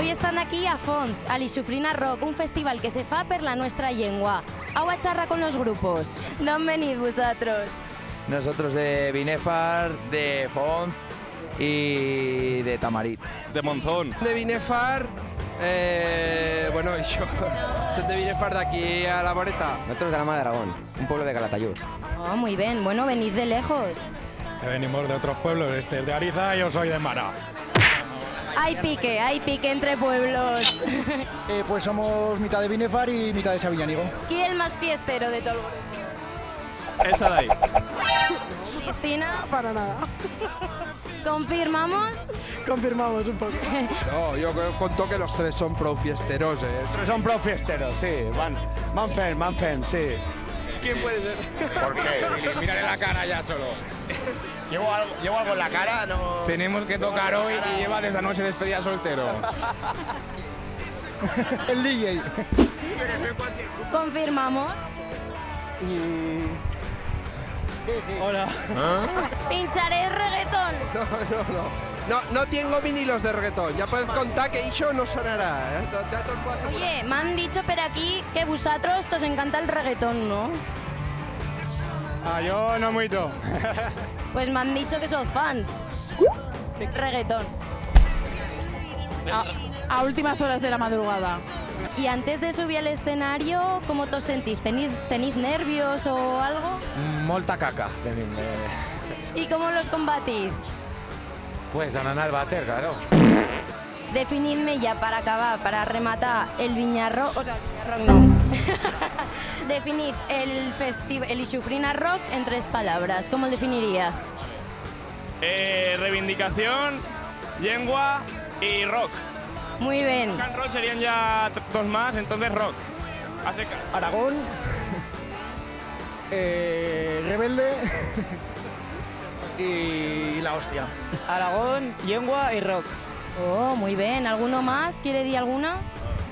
Avui estan aquí a Font, a l'Ixufrina Rock, un festival que se fa per la nostra llengua. Au a xarrar con los grupos. D'on venid vosaltres? Nosotros de Binefar, de Font y de Tamarit. De Monzón. De Binefar, bueno, y yo soy de Binefar de aquí a la Moreta. Nosotros de la Mar de Aragón, un pueblo de Calatayud. Oh, muy bien. Bueno, venid de lejos. Venimos de otros pueblos, este es de Ariza y yo soy de Mara. Hay pique entre pueblos. Pues somos mitad de Binefar y mitad de Sabiñánigo. ¿Quién es el más fiestero de todo el grupo? Esa de ahí. ¿Cristina? Para nada. ¿Confirmamos? Confirmamos un poco. No, yo conto que los tres son pro fiesteros, Son pro fiesteros, sí. Van fan, sí. ¿Quién puede ser? ¿Por qué? Mírale la cara ya solo. ¿Llevo algo en la cara? No. Tenemos que tocar hoy y lleva desde anoche despedida soltero. El DJ. ¿Confirmamos? Hola. ¿Pincharé reggaetón? No tengo vinilos de reggaetón. Ya puedes contar que eso no sonará, ¿eh? Ya te os puedo asegurar. Oye, me han dicho por aquí que vosotros os encanta el reggaetón, ¿no? Yo no mucho. Pues me han dicho que sos fans de reggaetón. A últimas horas de la madrugada. Y antes de subir al escenario, ¿cómo te sentís? ¿Tenéis nervios o algo? Molta caca. ¿Y cómo los combatís? Pues anant al váter, claro. Definidme ya para acabar, para rematar el Viñarro, o sea, el Viñarrock no. Definid el Ixufrina Rock en 3 palabras. ¿Cómo lo definirías? Reivindicación, lengua y rock. Muy bien. Rock and roll serían ya 2 más, entonces rock. A seca. Aragón. Rebelde. Y la hostia. Aragón, lengua y rock. Oh, muy bien. ¿Alguno más? ¿Quiere decir alguna?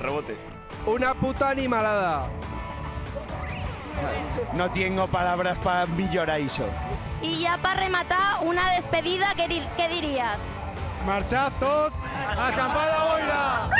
Rebote. Una puta animalada. No tengo palabras para millorar eso. Y ya para rematar, una despedida, ¿qué dirías? Marchad todos a escampar la boira.